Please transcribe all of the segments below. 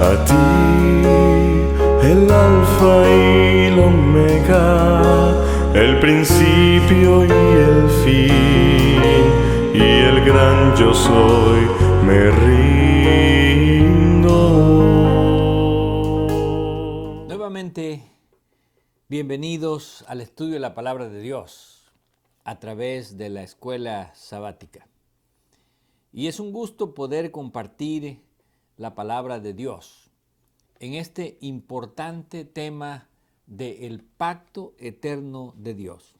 A ti, el alfa y el omega, el principio y el fin, y el gran yo soy, me rindo. Nuevamente, bienvenidos al estudio de la Palabra de Dios a través de la Escuela Sabática. Y es un gusto poder compartir la Palabra de Dios en este importante tema del pacto eterno de Dios,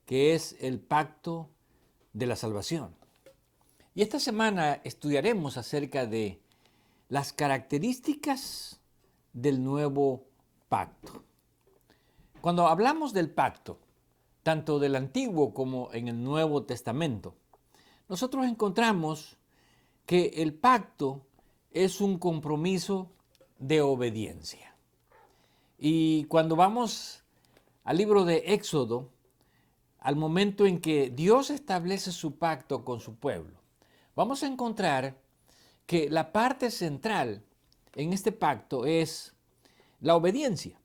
que es el pacto de la salvación. Y esta semana estudiaremos acerca de las características del nuevo pacto. Cuando hablamos del pacto, tanto del Antiguo como en el Nuevo Testamento, nosotros encontramos que el pacto es un compromiso de obediencia. Y cuando vamos al libro de Éxodo, al momento en que Dios establece su pacto con su pueblo, vamos a encontrar que la parte central en este pacto es la obediencia.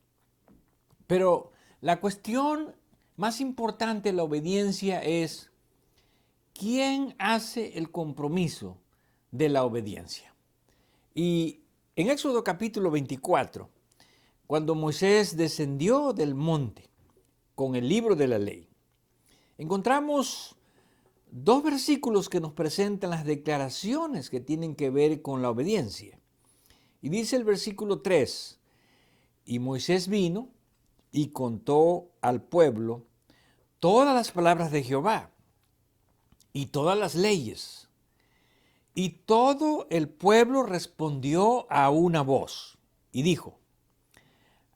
Pero la cuestión más importante de la obediencia es quién hace el compromiso de la obediencia. Y en Éxodo capítulo 24, cuando Moisés descendió del monte con el libro de la ley, encontramos dos versículos que nos presentan las declaraciones que tienen que ver con la obediencia. Y dice el versículo 3, y Moisés vino y contó al pueblo todas las palabras de Jehová y todas las leyes. Y todo el pueblo respondió a una voz y dijo,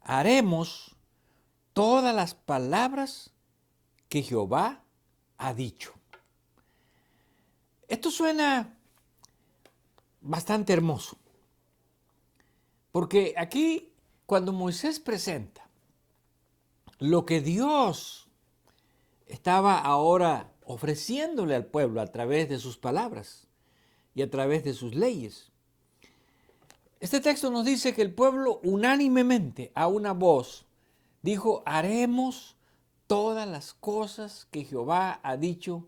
haremos todas las palabras que Jehová ha dicho. Esto suena bastante hermoso, porque aquí cuando Moisés presenta lo que Dios estaba ahora ofreciéndole al pueblo a través de sus palabras y a través de sus leyes, este texto nos dice que el pueblo unánimemente a una voz dijo, haremos todas las cosas que Jehová ha dicho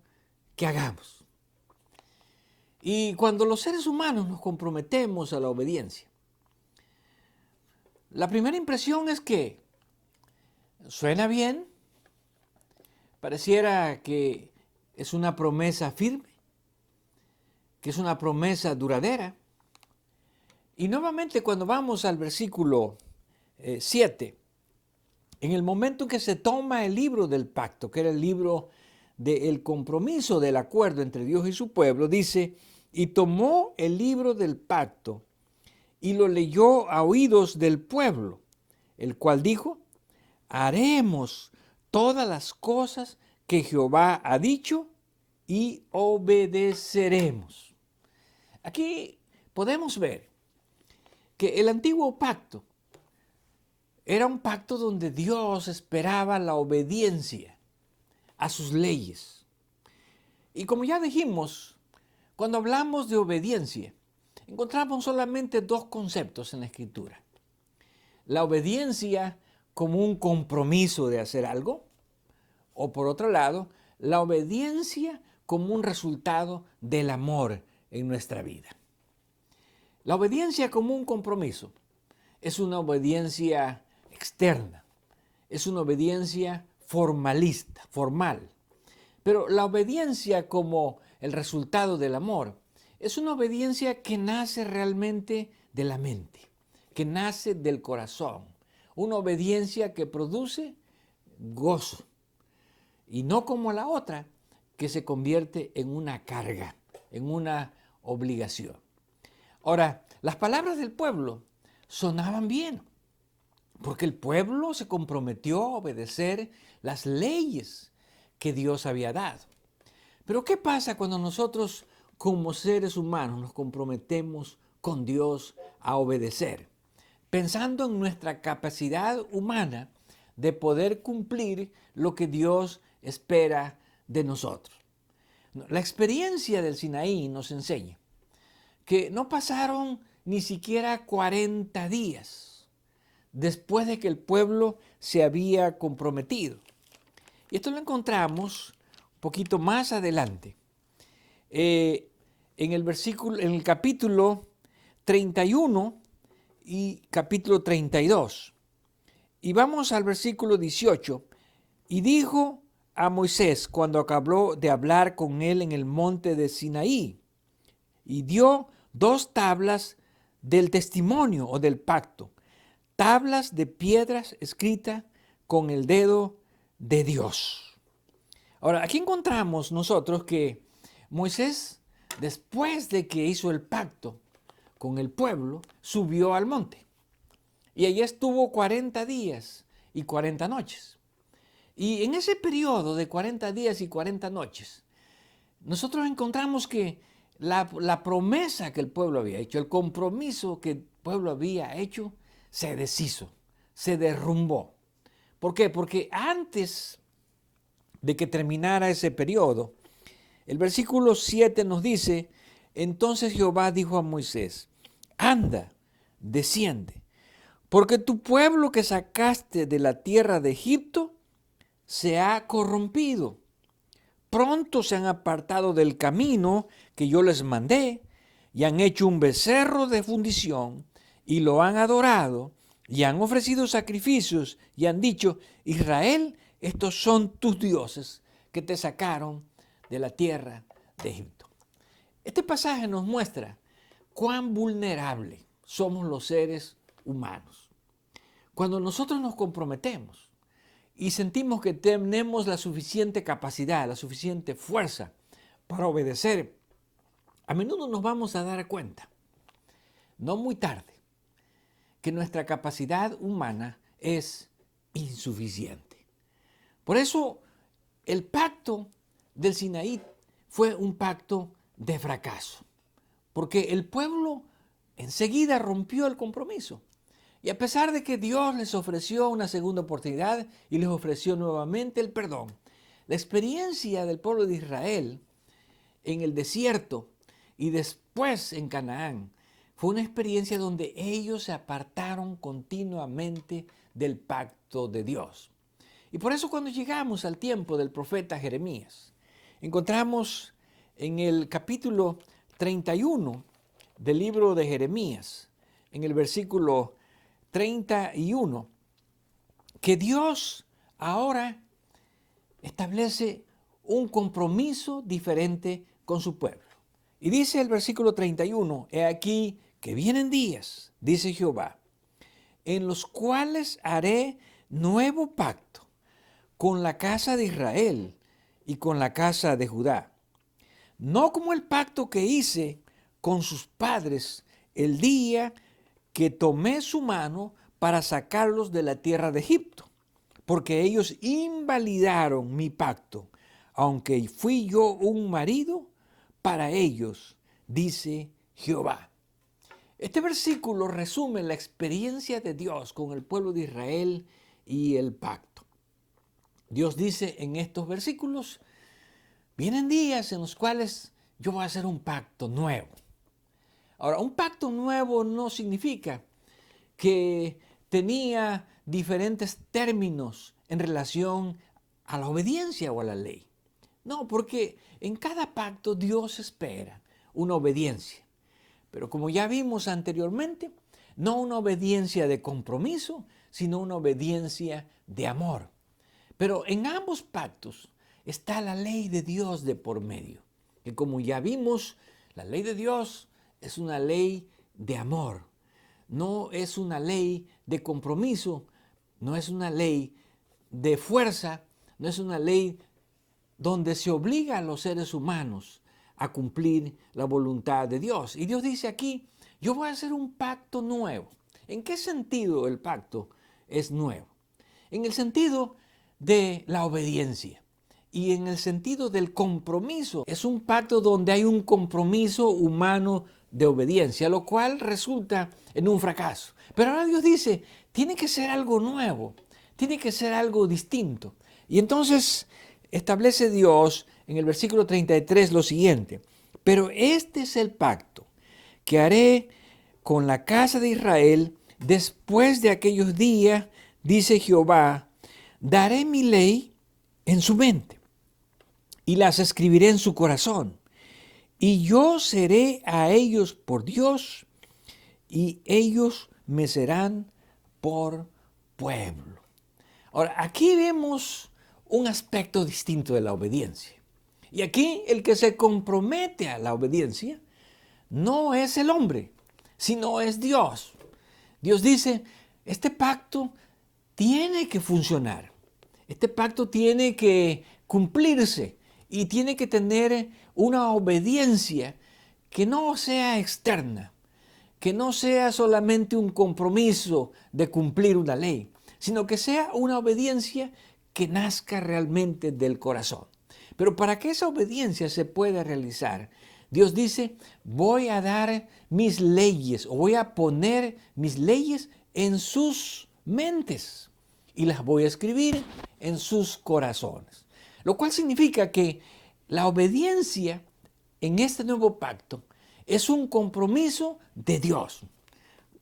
que hagamos. Y cuando los seres humanos nos comprometemos a la obediencia, la primera impresión es que suena bien, pareciera que es una promesa firme, que es una promesa duradera. Y nuevamente cuando vamos al versículo 7, en el momento en que se toma el libro del pacto, que era el libro del compromiso del acuerdo entre Dios y su pueblo, dice, y tomó el libro del pacto y lo leyó a oídos del pueblo, el cual dijo, haremos todas las cosas que Jehová ha dicho y obedeceremos. Aquí podemos ver que el antiguo pacto era un pacto donde Dios esperaba la obediencia a sus leyes. Y como ya dijimos, cuando hablamos de obediencia, encontramos solamente dos conceptos en la Escritura. La obediencia como un compromiso de hacer algo, o por otro lado, la obediencia como un resultado del amor en nuestra vida. La obediencia como un compromiso es una obediencia externa, es una obediencia formalista, formal. Pero la obediencia como el resultado del amor es una obediencia que nace realmente de la mente, que nace del corazón, una obediencia que produce gozo y no como la otra que se convierte en una carga, en una obligación. Ahora, las palabras del pueblo sonaban bien, porque el pueblo se comprometió a obedecer las leyes que Dios había dado. Pero ¿qué pasa cuando nosotros como seres humanos nos comprometemos con Dios a obedecer? Pensando en nuestra capacidad humana de poder cumplir lo que Dios espera de nosotros. La experiencia del Sinaí nos enseña que no pasaron ni siquiera 40 días después de que el pueblo se había comprometido. Y esto lo encontramos un poquito más adelante, en el capítulo 31 y capítulo 32. Y vamos al versículo 18. Y dijo a Moisés cuando acabó de hablar con él en el monte de Sinaí, y dio 2 tablas del testimonio o del pacto, tablas de piedras escritas con el dedo de Dios. Ahora, aquí encontramos nosotros que Moisés, después de que hizo el pacto con el pueblo, subió al monte. Y allí estuvo 40 días y 40 noches. Y en ese periodo de 40 días y 40 noches, nosotros encontramos que la promesa que el pueblo había hecho, el compromiso que el pueblo había hecho, se deshizo, se derrumbó. ¿Por qué? Porque antes de que terminara ese periodo, el versículo 7 nos dice, entonces Jehová dijo a Moisés, anda, desciende, porque tu pueblo que sacaste de la tierra de Egipto se ha corrompido. Pronto se han apartado del camino que yo les mandé y han hecho un becerro de fundición y lo han adorado y han ofrecido sacrificios y han dicho, Israel, estos son tus dioses que te sacaron de la tierra de Egipto. Este pasaje nos muestra cuán vulnerable somos los seres humanos. Cuando nosotros nos comprometemos y sentimos que tenemos la suficiente capacidad, la suficiente fuerza para obedecer, a menudo nos vamos a dar cuenta, no muy tarde, que nuestra capacidad humana es insuficiente. Por eso el pacto del Sinaí fue un pacto de fracaso, porque el pueblo enseguida rompió el compromiso. Y a pesar de que Dios les ofreció una segunda oportunidad y les ofreció nuevamente el perdón, la experiencia del pueblo de Israel en el desierto y después en Canaán fue una experiencia donde ellos se apartaron continuamente del pacto de Dios. Y por eso cuando llegamos al tiempo del profeta Jeremías, encontramos en el capítulo 31 del libro de Jeremías, en el versículo 31, que Dios ahora establece un compromiso diferente con su pueblo. Y dice el versículo 31, he aquí que vienen días, dice Jehová, en los cuales haré nuevo pacto con la casa de Israel y con la casa de Judá. No como el pacto que hice con sus padres el día que tomé su mano para sacarlos de la tierra de Egipto, porque ellos invalidaron mi pacto, aunque fui yo un marido para ellos, dice Jehová. Este versículo resume la experiencia de Dios con el pueblo de Israel y el pacto. Dios dice en estos versículos, vienen días en los cuales yo voy a hacer un pacto nuevo. Ahora, un pacto nuevo no significa que tenía diferentes términos en relación a la obediencia o a la ley. No, porque en cada pacto Dios espera una obediencia. Pero como ya vimos anteriormente, no una obediencia de compromiso, sino una obediencia de amor. Pero en ambos pactos está la ley de Dios de por medio. Que como ya vimos, la ley de Dios es una ley de amor. No es una ley de compromiso, no es una ley de fuerza, no es una ley donde se obliga a los seres humanos a cumplir la voluntad de Dios. Y Dios dice aquí, yo voy a hacer un pacto nuevo. ¿En qué sentido el pacto es nuevo? En el sentido de la obediencia y en el sentido del compromiso. Es un pacto donde hay un compromiso humano de obediencia, lo cual resulta en un fracaso. Pero ahora Dios dice, tiene que ser algo nuevo, tiene que ser algo distinto. Y entonces establece Dios en el versículo 33 lo siguiente, pero este es el pacto que haré con la casa de Israel después de aquellos días, dice Jehová, daré mi ley en su mente y las escribiré en su corazón. Y yo seré a ellos por Dios y ellos me serán por pueblo. Ahora, aquí vemos un aspecto distinto de la obediencia. Y aquí el que se compromete a la obediencia no es el hombre, sino es Dios. Dios dice, este pacto tiene que funcionar. Este pacto tiene que cumplirse y tiene que tener una obediencia que no sea externa, que no sea solamente un compromiso de cumplir una ley, sino que sea una obediencia que nazca realmente del corazón. Pero para que esa obediencia se pueda realizar, Dios dice, voy a dar mis leyes o voy a poner mis leyes en sus mentes y las voy a escribir en sus corazones. Lo cual significa que la obediencia en este nuevo pacto es un compromiso de Dios.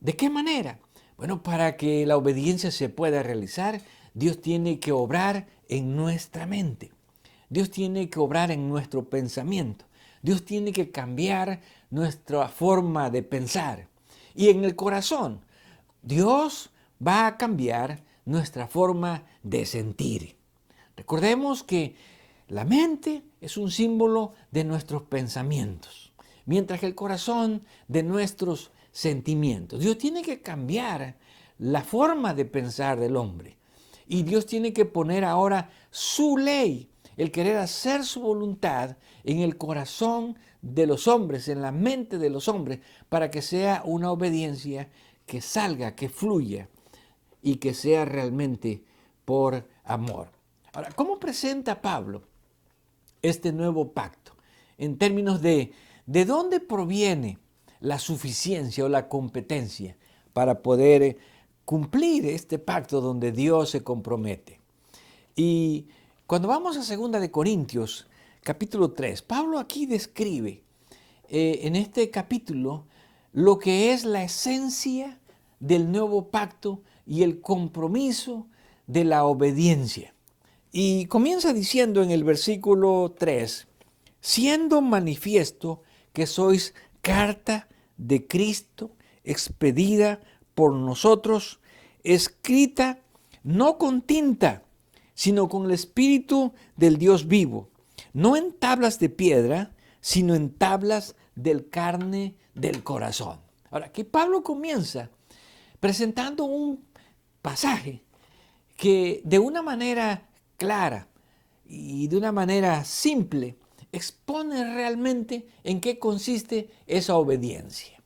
¿De qué manera? Bueno, para que la obediencia se pueda realizar, Dios tiene que obrar en nuestra mente. Dios tiene que obrar en nuestro pensamiento. Dios tiene que cambiar nuestra forma de pensar. Y en el corazón, Dios va a cambiar nuestra forma de sentir. Recordemos que la mente es un símbolo de nuestros pensamientos, mientras que el corazón de nuestros sentimientos. Dios tiene que cambiar la forma de pensar del hombre. Y Dios tiene que poner ahora su ley, el querer hacer su voluntad en el corazón de los hombres, en la mente de los hombres, para que sea una obediencia que salga, que fluya y que sea realmente por amor. Ahora, ¿cómo presenta Pablo este nuevo pacto? En términos de dónde proviene la suficiencia o la competencia para poder cumplir este pacto donde Dios se compromete. Y cuando vamos a 2 de Corintios, capítulo 3, Pablo aquí describe en este capítulo lo que es la esencia del nuevo pacto y el compromiso de la obediencia. Y comienza diciendo en el versículo 3, siendo manifiesto que sois carta de Cristo, expedida por nosotros, escrita no con tinta, sino con el Espíritu del Dios vivo, no en tablas de piedra, sino en tablas del carne del corazón. Ahora, aquí Pablo comienza presentando un pasaje que de una manera clara y de una manera simple expone realmente en qué consiste esa obediencia.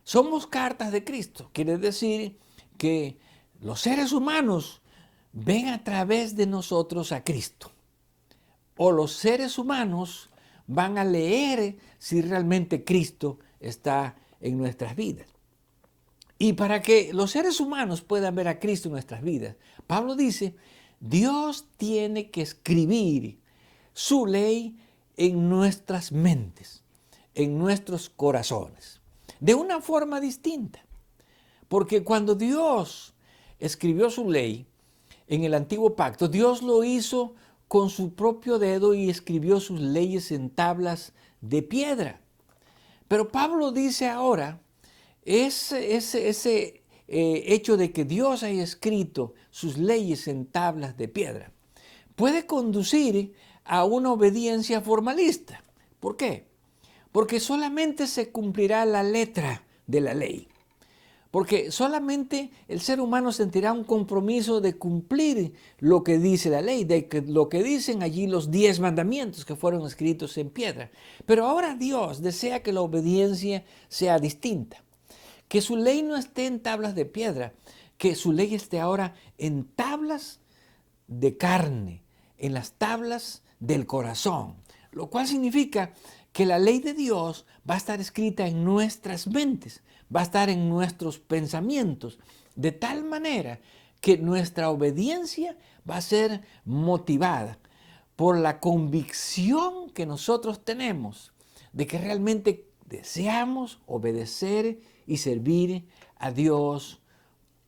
Somos cartas de Cristo, quiere decir que los seres humanos ven a través de nosotros a Cristo. O los seres humanos van a leer si realmente Cristo está en nuestras vidas. Y para que los seres humanos puedan ver a Cristo en nuestras vidas, Pablo dice, Dios tiene que escribir su ley en nuestras mentes, en nuestros corazones, de una forma distinta. Porque cuando Dios escribió su ley en el antiguo pacto, Dios lo hizo con su propio dedo y escribió sus leyes en tablas de piedra. Pero Pablo dice ahora, ese hecho de que Dios haya escrito sus leyes en tablas de piedra puede conducir a una obediencia formalista. ¿Por qué? Porque solamente se cumplirá la letra de la ley. Porque solamente el ser humano sentirá un compromiso de cumplir lo que dice la ley, lo que dicen allí los 10 mandamientos que fueron escritos en piedra. Pero ahora Dios desea que la obediencia sea distinta. Que su ley no esté en tablas de piedra, que su ley esté ahora en tablas de carne, en las tablas del corazón. Lo cual significa que la ley de Dios va a estar escrita en nuestras mentes, va a estar en nuestros pensamientos, de tal manera que nuestra obediencia va a ser motivada por la convicción que nosotros tenemos de que realmente deseamos obedecer y servir a Dios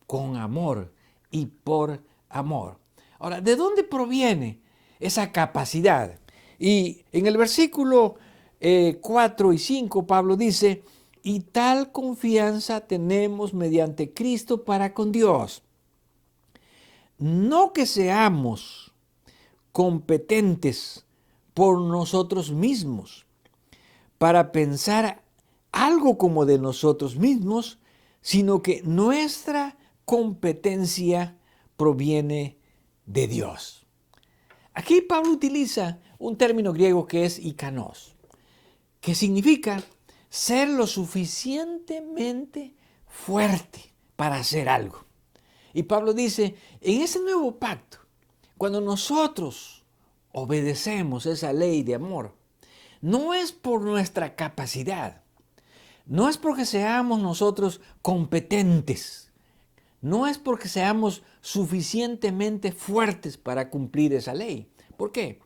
con amor y por amor. Ahora, ¿de dónde proviene esa capacidad? Y en el versículo 4 y 5, Pablo dice, y tal confianza tenemos mediante Cristo para con Dios. No que seamos competentes por nosotros mismos para pensar algo como de nosotros mismos, sino que nuestra competencia proviene de Dios. Aquí Pablo utiliza un término griego que es ikanos, que significa ser lo suficientemente fuerte para hacer algo. Y Pablo dice, en ese nuevo pacto, cuando nosotros obedecemos esa ley de amor, no es por nuestra capacidad, no es porque seamos nosotros competentes, no es porque seamos suficientemente fuertes para cumplir esa ley. ¿Por qué?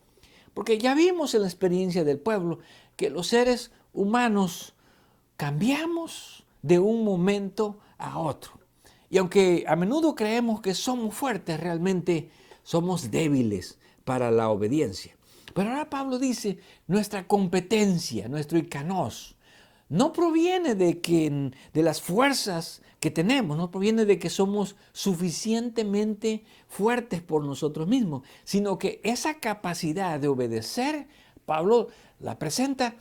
Porque ya vimos en la experiencia del pueblo que los seres humanos cambiamos de un momento a otro. Y aunque a menudo creemos que somos fuertes, realmente somos débiles para la obediencia. Pero ahora Pablo dice, nuestra competencia, nuestro ikanos, no proviene de las fuerzas que tenemos, no proviene de que somos suficientemente fuertes por nosotros mismos, sino que esa capacidad de obedecer, Pablo la presenta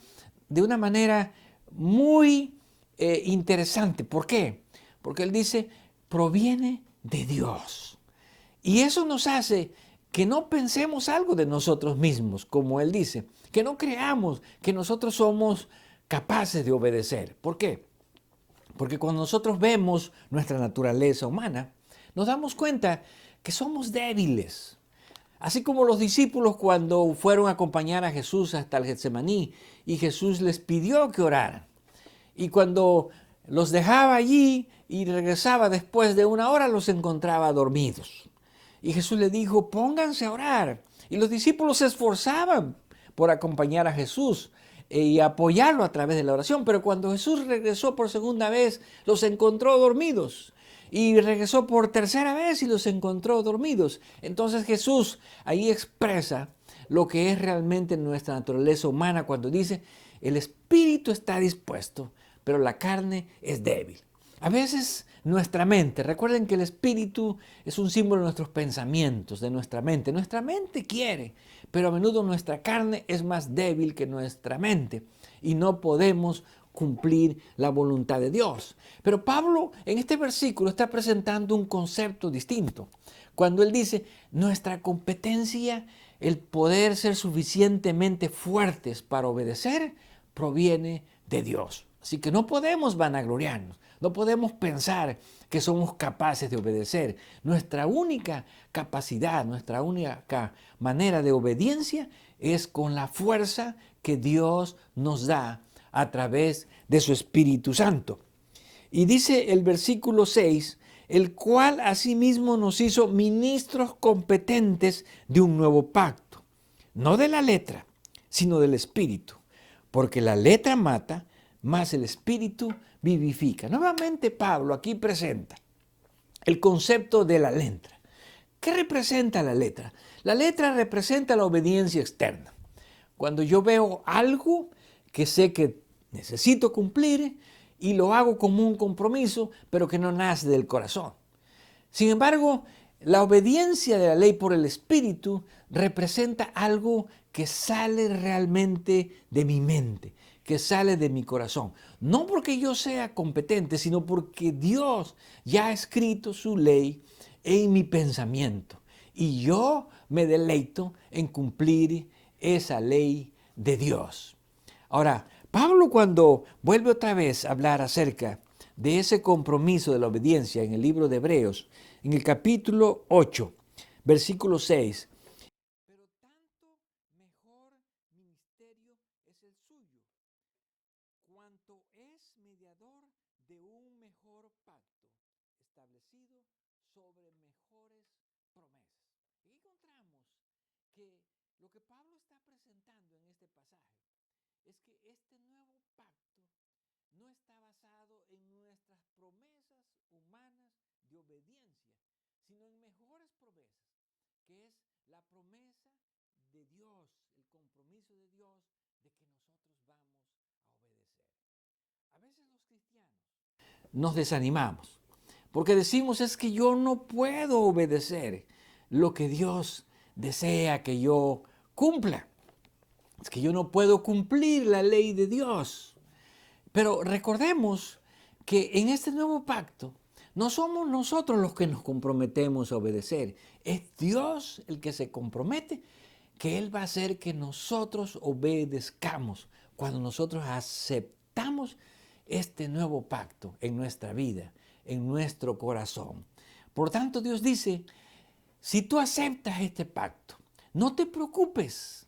de una manera muy interesante. ¿Por qué? Porque él dice, proviene de Dios. Y eso nos hace que no pensemos algo de nosotros mismos, como él dice, que no creamos que nosotros somos capaces de obedecer. ¿Por qué? Porque cuando nosotros vemos nuestra naturaleza humana, nos damos cuenta que somos débiles. Así como los discípulos cuando fueron a acompañar a Jesús hasta el Getsemaní y Jesús les pidió que oraran. Y cuando los dejaba allí y regresaba después de una hora, los encontraba dormidos. Y Jesús les dijo, pónganse a orar. Y los discípulos se esforzaban por acompañar a Jesús y apoyarlo a través de la oración. Pero cuando Jesús regresó por segunda vez, los encontró dormidos. Y regresó por tercera vez y los encontró dormidos. Entonces Jesús ahí expresa lo que es realmente nuestra naturaleza humana cuando dice, el espíritu está dispuesto, pero la carne es débil. A veces nuestra mente, recuerden que el espíritu es un símbolo de nuestros pensamientos, de nuestra mente. Nuestra mente quiere, pero a menudo nuestra carne es más débil que nuestra mente y no podemos cumplir la voluntad de Dios. Pero Pablo en este versículo está presentando un concepto distinto. Cuando él dice, nuestra competencia, el poder ser suficientemente fuertes para obedecer, proviene de Dios. Así que no podemos vanagloriarnos, no podemos pensar que somos capaces de obedecer. Nuestra única capacidad, nuestra única manera de obediencia es con la fuerza que Dios nos da a través de su Espíritu Santo. Y dice el versículo 6, el cual asimismo nos hizo ministros competentes de un nuevo pacto, no de la letra, sino del Espíritu, porque la letra mata, mas el Espíritu vivifica. Nuevamente Pablo aquí presenta el concepto de la letra. ¿Qué representa la letra? La letra representa la obediencia externa. Cuando yo veo algo que sé que necesito cumplir y lo hago como un compromiso, pero que no nace del corazón. Sin embargo, la obediencia de la ley por el Espíritu representa algo que sale realmente de mi mente, que sale de mi corazón. No porque yo sea competente, sino porque Dios ya ha escrito su ley en mi pensamiento. Y yo me deleito en cumplir esa ley de Dios. Ahora, Pablo cuando vuelve otra vez a hablar acerca de ese compromiso de la obediencia en el libro de Hebreos, en el capítulo 8, versículo 6, pero tanto mejor ministerio es el suyo, cuanto es mediador de un mejor pacto, establecido sobre mejores promesas. Y encontramos que lo que Pablo está presentando en este pasaje es que este nuevo pacto no está basado en nuestras promesas humanas de obediencia, sino en mejores promesas, que es la promesa de Dios, el compromiso de Dios de que nosotros vamos a obedecer. A veces los cristianos nos desanimamos porque decimos es que yo no puedo obedecer lo que Dios desea que yo cumpla. Es que yo no puedo cumplir la ley de Dios. Pero recordemos que en este nuevo pacto no somos nosotros los que nos comprometemos a obedecer. Es Dios el que se compromete que Él va a hacer que nosotros obedezcamos cuando nosotros aceptamos este nuevo pacto en nuestra vida, en nuestro corazón. Por tanto, Dios dice, si tú aceptas este pacto, no te preocupes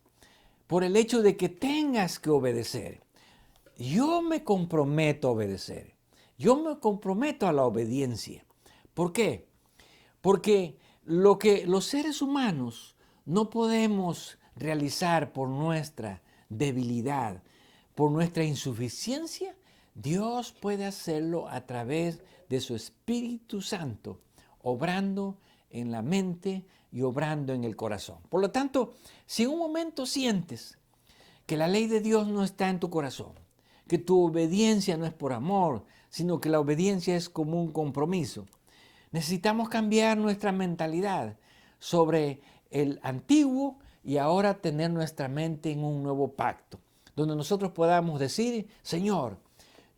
por el hecho de que tengas que obedecer. Yo me comprometo a obedecer. Yo me comprometo a la obediencia. ¿Por qué? Porque lo que los seres humanos no podemos realizar por nuestra debilidad, por nuestra insuficiencia, Dios puede hacerlo a través de su Espíritu Santo, obrando en la mente y obrando en el corazón. Por lo tanto, si en un momento sientes que la ley de Dios no está en tu corazón, que tu obediencia no es por amor, sino que la obediencia es como un compromiso, necesitamos cambiar nuestra mentalidad sobre el antiguo y ahora tener nuestra mente en un nuevo pacto, donde nosotros podamos decir, Señor,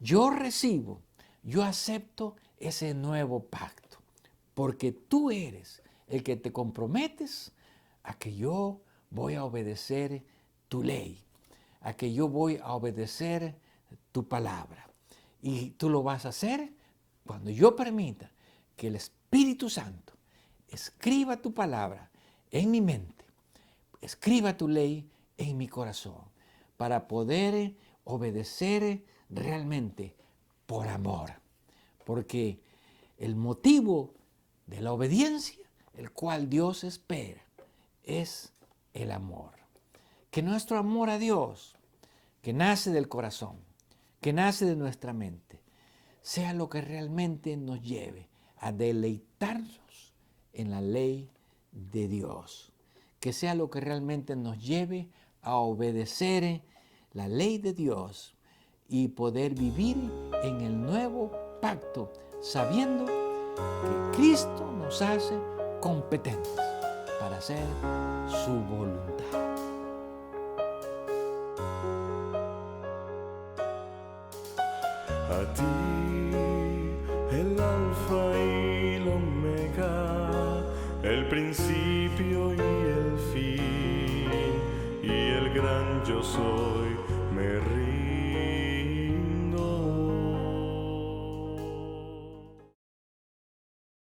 yo recibo, yo acepto ese nuevo pacto, porque tú eres el que te comprometes a que yo voy a obedecer tu ley, a que yo voy a obedecer tu palabra. Y tú lo vas a hacer cuando yo permita que el Espíritu Santo escriba tu palabra en mi mente, escriba tu ley en mi corazón, para poder obedecer realmente por amor. Porque el motivo de la obediencia, el cual Dios espera, es el amor. Que nuestro amor a Dios, que nace del corazón, que nace de nuestra mente, sea lo que realmente nos lleve a deleitarnos en la ley de Dios. Que sea lo que realmente nos lleve a obedecer la ley de Dios y poder vivir en el nuevo pacto, sabiendo que Cristo nos hace competentes para hacer su voluntad. A ti, el alfa y el omega, el principio y el fin, y el gran yo soy, me río.